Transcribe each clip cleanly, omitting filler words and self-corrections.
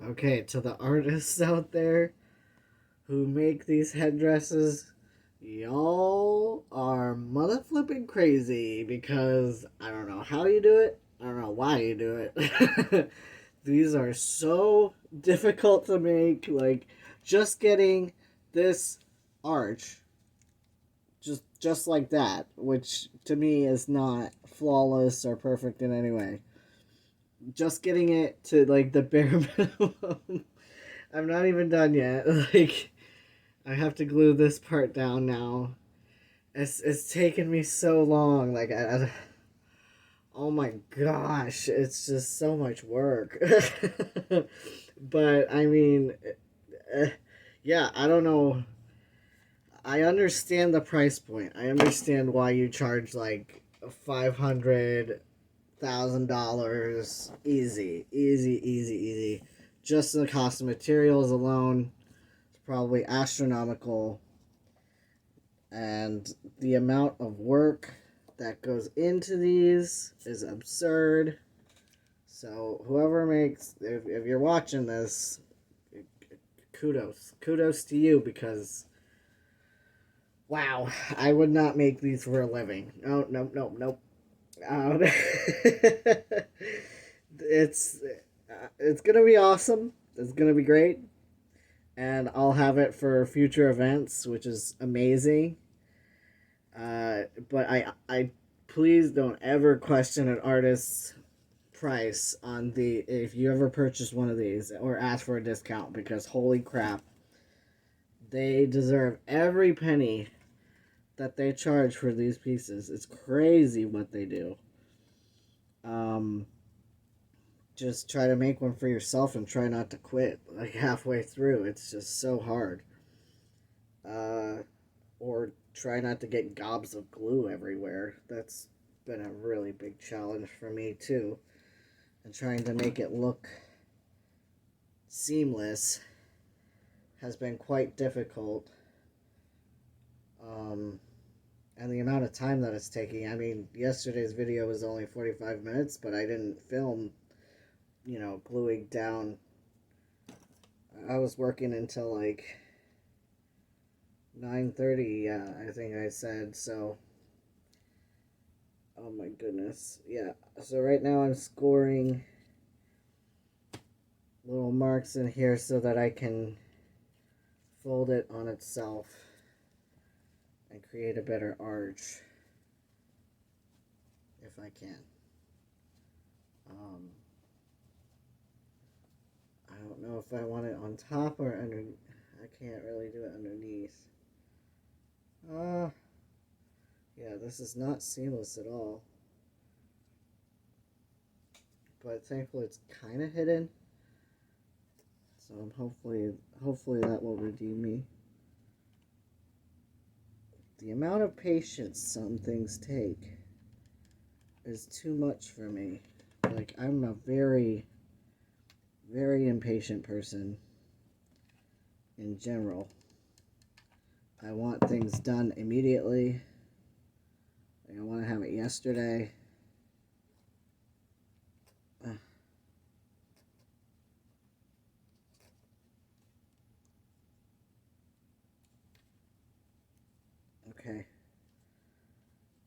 Okay, to the artists out there who make these headdresses, y'all are mother flipping crazy because I don't know how you do it. I don't know why you do it. These are so difficult to make. Like, just getting this arch just like that, which to me is not flawless or perfect in any way. Just getting it to like the bare minimum. I'm not even done yet. Like, I have to glue this part down now. It's taken me so long. Like, oh my gosh, it's just so much work. But I mean, uh, yeah, I don't know. I understand the price point. I understand why you charge like $500,000 easy, easy, easy, easy. Just the cost of materials alone is probably astronomical, and the amount of work that goes into these is absurd. So whoever makes, if you're watching this, kudos to you, because wow, I would not make these for a living. No, no, no, nope. Um, it's it's gonna be awesome. It's gonna be great, and I'll have it for future events, which is amazing. But I please don't ever question an artist's price on the if you ever purchase one of these or ask for a discount, because holy crap, they deserve every penny that they charge for these pieces. It's crazy what they do. Um, just try to make one for yourself and try not to quit like halfway through. It's just so hard. Uh, or try not to get gobs of glue everywhere. That's been a really big challenge for me too. And trying to make it look seamless has been quite difficult. Um, and the amount of time that it's taking. I mean, yesterday's video was only 45 minutes, but I didn't film, gluing down. I was working until like 9:30, I think I said, so oh my goodness. Yeah. So right now I'm scoring little marks in here so that I can fold it on itself and create a better arch if I can. Um, I don't know if I want it on top or under. I can't really do it underneath. Yeah, this is not seamless at all. But thankfully it's kind of hidden. So I'm hopefully that will redeem me. The amount of patience some things take is too much for me. Like, I'm a very, very impatient person in general. I want things done immediately. Like, I want to have it yesterday. Okay.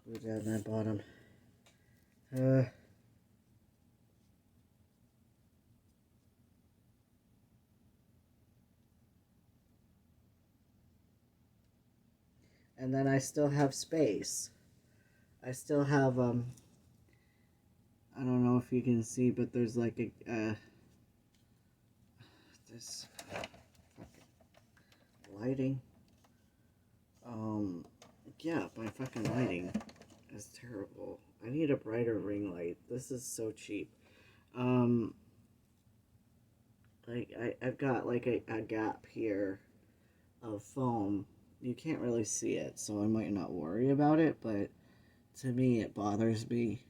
Glue down that bottom. And then I still have space. I still have, I don't know if you can see, but there's like this lighting. Yeah, my fucking lighting is terrible. I need a brighter ring light. This is so cheap. Um, I've got like a gap here of foam. You can't really see it, so I might not worry about it, but to me it bothers me.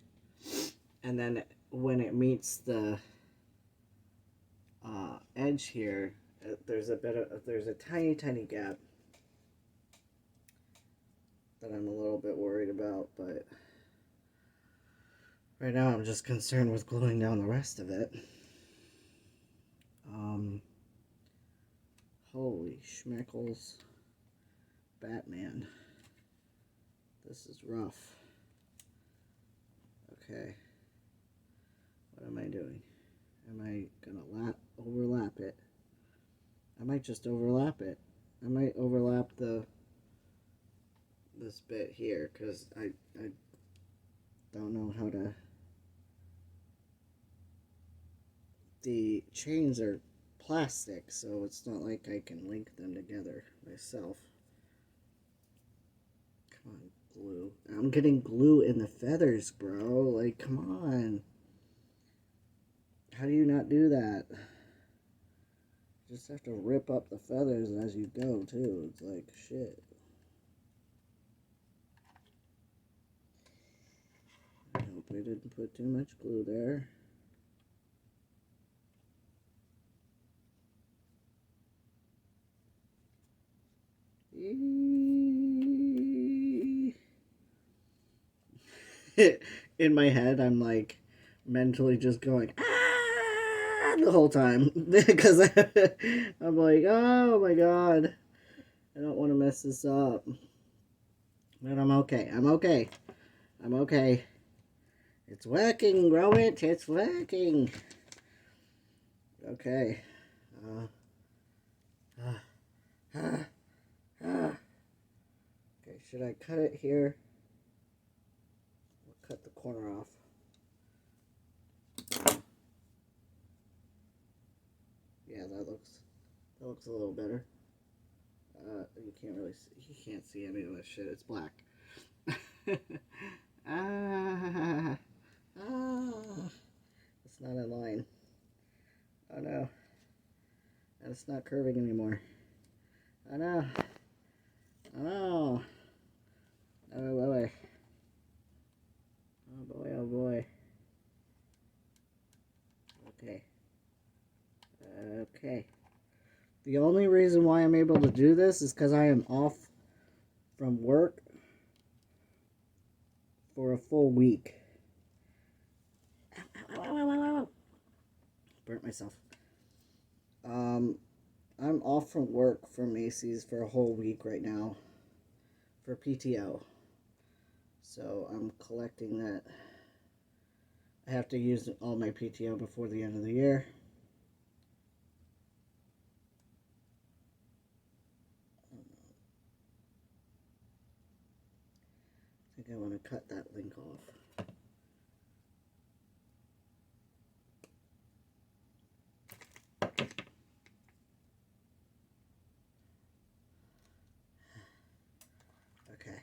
And then when it meets the edge here, there's a tiny gap that I'm a little bit worried about, but right now I'm just concerned with gluing down the rest of it. Holy schmeckles. Batman. This is rough. Okay. What am I doing? Am I gonna overlap it? I might just overlap it. I might overlap this bit here because I don't know how to. The chains are plastic, so it's not like I can link them together myself. Come on, glue. I'm getting glue in the feathers, bro. Like, come on. How do you not do that? You just have to rip up the feathers as you go, too. It's like, shit. I hope I didn't put too much glue there. In my head, I'm like mentally just going the whole time because I'm like, oh my god, I don't want to mess this up, but I'm okay. I'm okay. I'm okay. It's working, Gromit. It's working. Okay. Okay, should I cut it here? Cut the corner off. Yeah, that looks a little better. You can't really see, you can't see any of this shit. It's black. ah, it's not in line. Oh no, and it's not curving anymore. Oh no, oh no, oh boy, oh boy, oh boy. Okay. Okay. The only reason why I'm able to do this is because I am off from work for a full week. Ow, ow, ow, ow, ow, ow. Burnt myself. I'm off from work for Macy's for a whole week right now for PTO. So I'm collecting that. I have to use all my PTO before the end of the year. I think I want to cut that link off. Okay.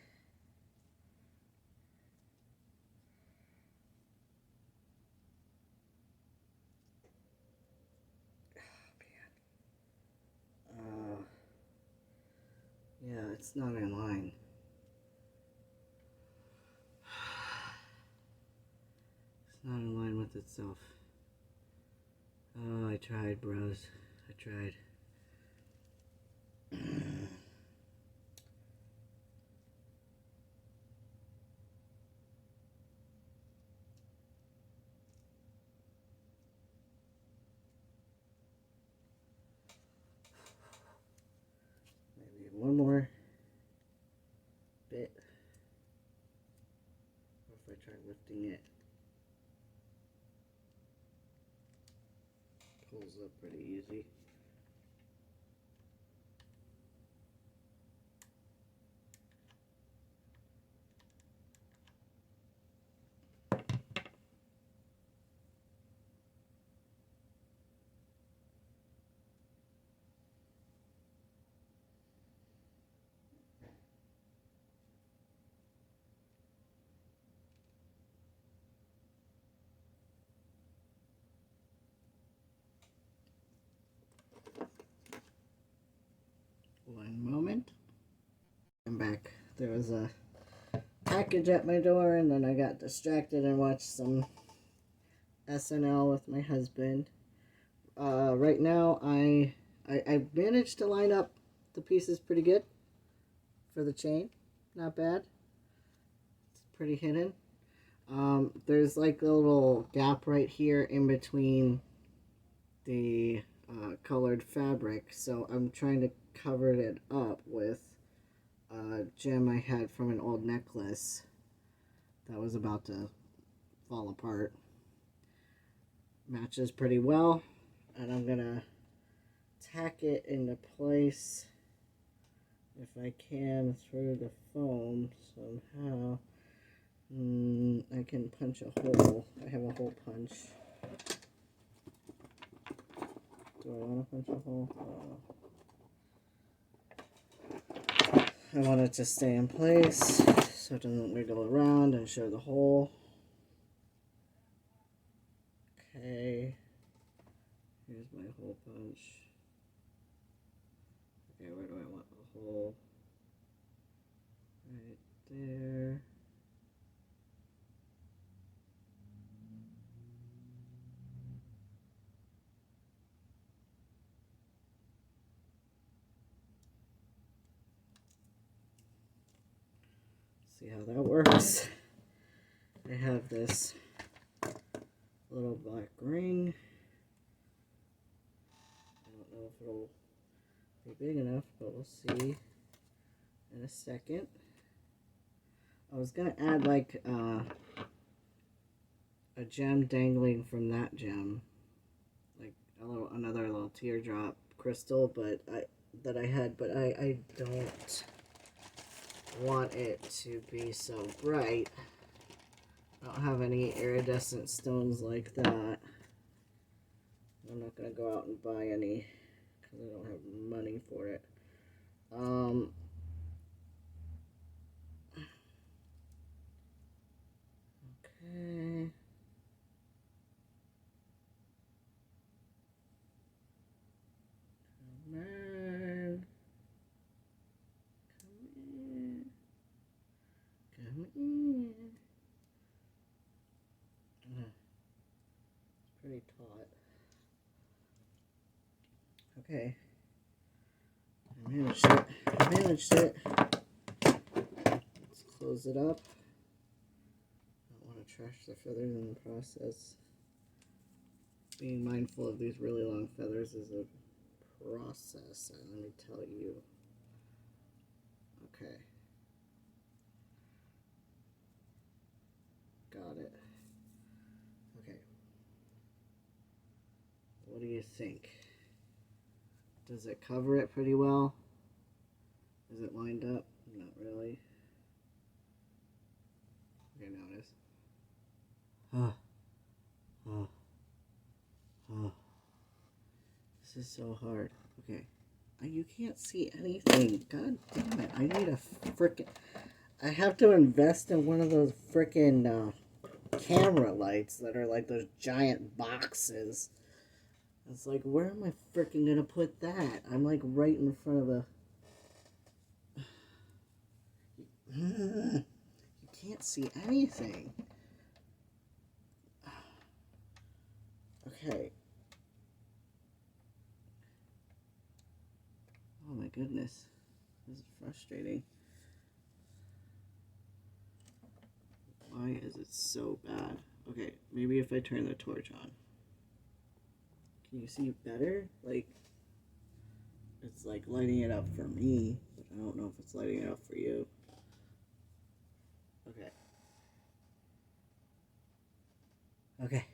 Yeah, it's not in line. It's not in line with itself. Oh, I tried, bros. I tried. Maybe one more bit. Or if I try lifting it, pulls up pretty easy. One moment. I'm back. There was a package at my door, and then I got distracted and watched some SNL with my husband. Right now, I managed to line up the pieces pretty good for the chain. Not bad. It's pretty hidden. There's like a little gap right here in between the colored fabric, so I'm trying to cover it up with a gem I had from an old necklace that was about to fall apart. Matches pretty well, and I'm gonna tack it into place if I can through the foam somehow. I can punch a hole. I have a hole punch. Do I want to punch a hole? I want it to stay in place so it doesn't wiggle around and show the hole. Okay. Here's my hole punch. Okay, where do I want the hole? Right there. See how that works. I have this little black ring. I don't know if it'll be big enough, but we'll see in a second. I was gonna add like a gem dangling from that gem, like another little teardrop crystal, but I don't want it to be so bright. I don't have any iridescent stones like that. I'm not gonna go out and buy any because I don't have money for it. Okay. Come on. Come in. It's pretty taut. Okay. I managed it. I managed it. Let's close it up. I don't want to trash the feathers in the process. Being mindful of these really long feathers is a process, and let me tell you. Okay. Got it. Okay. What do you think? Does it cover it pretty well? Is it lined up? Not really. Okay, now it is. This is so hard. Okay. You can't see anything. God damn it. I need a frickin'... I have to invest in one of those frickin' camera lights that are like those giant boxes. It's like, where am I frickin' gonna put that? I'm like right in front of the... You can't see anything. Okay. Oh my goodness. This is frustrating. Why is it so bad? Okay, maybe if I turn the torch on. Can you see better? Like, it's like lighting it up for me, but I don't know if it's lighting it up for you. Okay. Okay.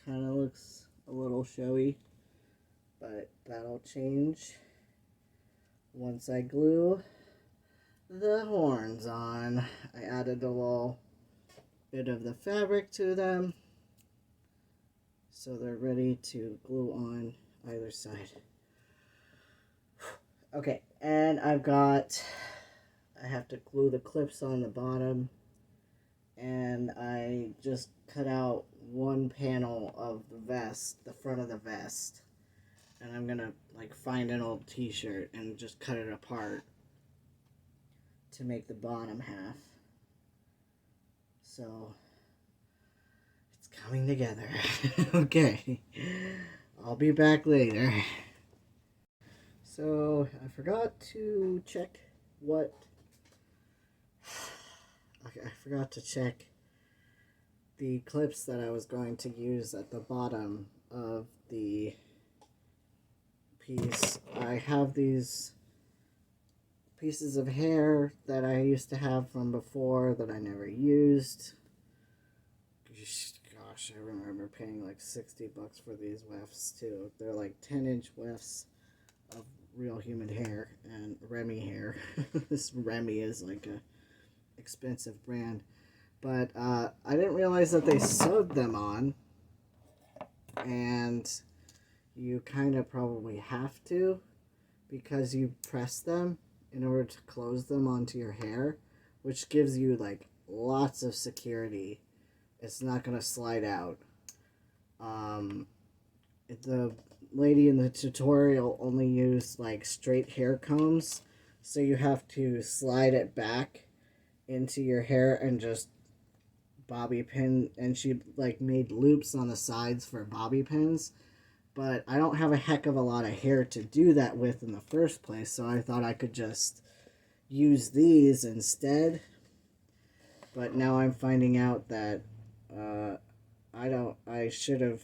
Kind of looks a little showy, but that'll change once I glue the horns on. I added a little bit of the fabric to them, so they're ready to glue on either side. Okay, and I have to glue the clips on the bottom, and I just cut out one panel of the vest, the front of the vest, and I'm gonna like find an old t-shirt and just cut it apart to make the bottom half. So it's coming together. Okay, I'll be back later. So I forgot to check what... Okay, I forgot to check the clips that I was going to use at the bottom of the piece. I have these pieces of hair that I used to have from before that I never used. Gosh, I remember paying like $60 for these wefts too. They're like 10-inch wefts of real human hair and Remy hair. This Remy is like a expensive brand. But I didn't realize that they sewed them on. And you kind of probably have to, because you press them in order to close them onto your hair, which gives you like lots of security. It's not going to slide out. The lady in the tutorial only used like straight hair combs, so you have to slide it back into your hair and just bobby pin, and she like made loops on the sides for bobby pins, but I don't have a heck of a lot of hair to do that with in the first place, so I thought I could just use these instead. But now I'm finding out that I should have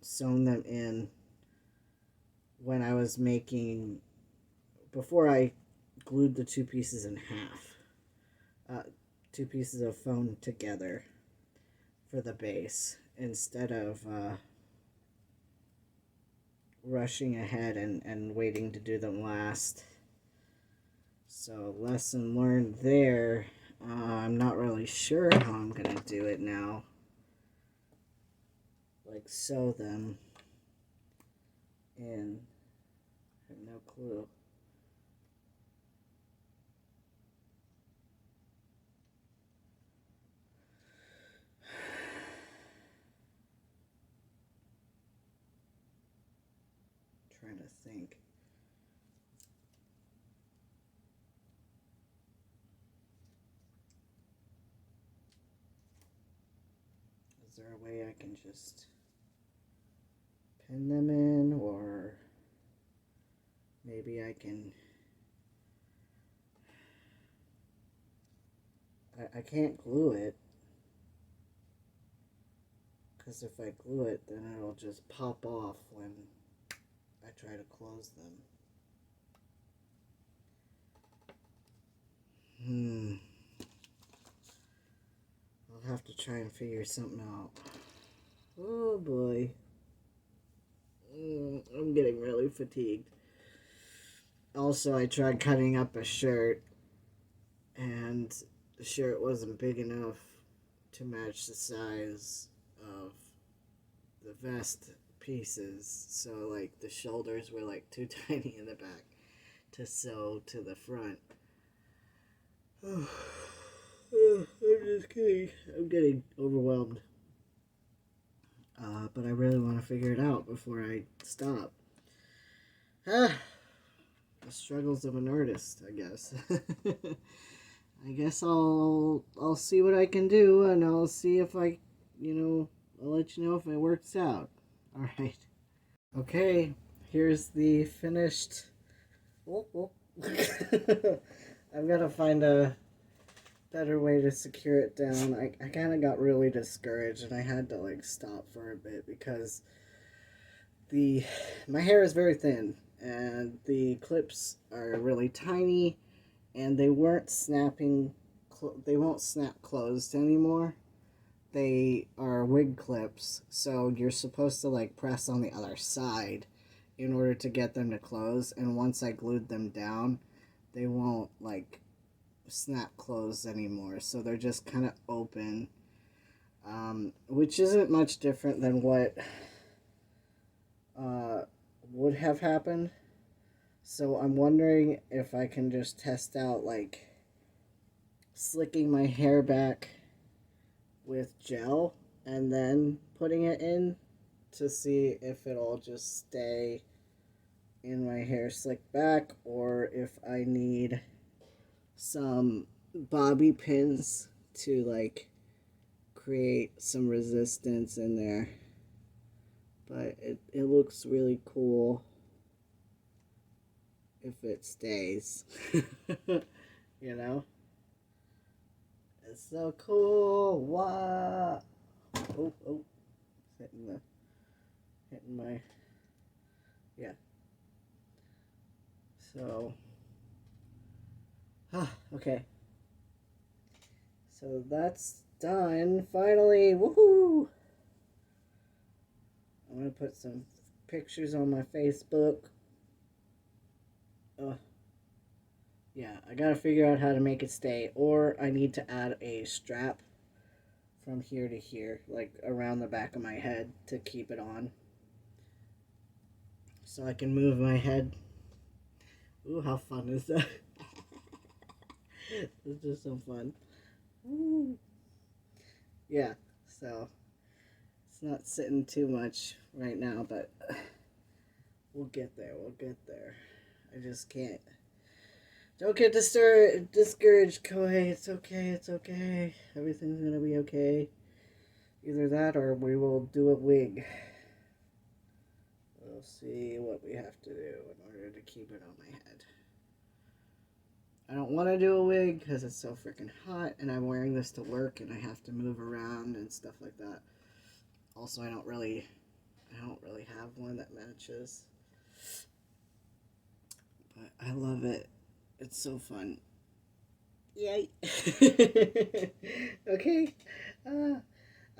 sewn them in when I was making, before I glued the two pieces in half. Two pieces of foam together for the base, instead of rushing ahead and waiting to do them last. So lesson learned there. I'm not really sure how I'm gonna do it now. Like sew them in. I have no clue. Trying to think. Is there a way I can just pin them in, or maybe I can... I can't glue it, because if I glue it, then it'll just pop off when I try to close them. I'll have to try and figure something out. Oh boy. I'm getting really fatigued. Also, I tried cutting up a shirt, and the shirt wasn't big enough to match the size of the vest pieces. So, like, the shoulders were, like, too tiny in the back to sew to the front. I'm just kidding. I'm getting overwhelmed. But I really want to figure it out before I stop. The struggles of an artist, I guess. I guess I'll see what I can do, and I'll see if I'll let you know if it works out. All right. Okay, here's the finished. I've got to find a better way to secure it down. I kind of got really discouraged, and I had to like stop for a bit because my hair is very thin and the clips are really tiny, and they weren't snapping. They won't snap closed anymore. They are wig clips, so you're supposed to like press on the other side in order to get them to close, and once I glued them down, they won't like snap closed anymore, so they're just kind of open, which isn't much different than what would have happened. So I'm wondering if I can just test out like slicking my hair back with gel and then putting it in to see if it'll just stay in my hair slicked back, or if I need some bobby pins to like create some resistance in there. But it looks really cool if it stays. You know? It's so cool. Wow. Oh, hitting my So, okay. So that's done. Finally, woohoo! I'm gonna put some pictures on my Facebook. Yeah, I gotta figure out how to make it stay, or I need to add a strap from here to here, like around the back of my head to keep it on. So I can move my head. Ooh, how fun is that? It's just so fun. Ooh. Yeah, so it's not sitting too much right now, but we'll get there. We'll get there. I just can't. Don't get discouraged, Kohei. It's okay. It's okay. Everything's gonna be okay. Either that or we will do a wig. We'll see what we have to do in order to keep it on my head. I don't want to do a wig because it's so freaking hot and I'm wearing this to work and I have to move around and stuff like that. Also, I don't really have one that matches. But I love it. It's so fun. Yay. Okay.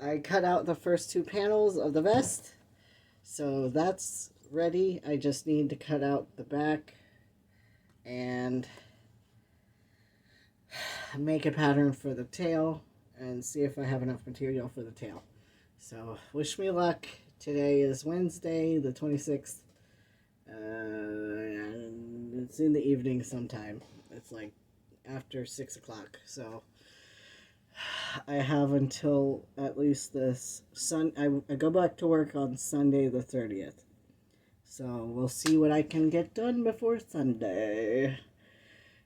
I cut out the first two panels of the vest. So that's ready. I just need to cut out the back and make a pattern for the tail and see if I have enough material for the tail. So wish me luck. Today is Wednesday, the 26th. It's in the evening sometime. It's like after 6 o'clock. So I have until at least this I go back to work on Sunday the 30th. So we'll see what I can get done before Sunday.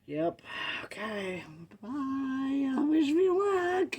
Yep. Okay. Bye. Wish me luck.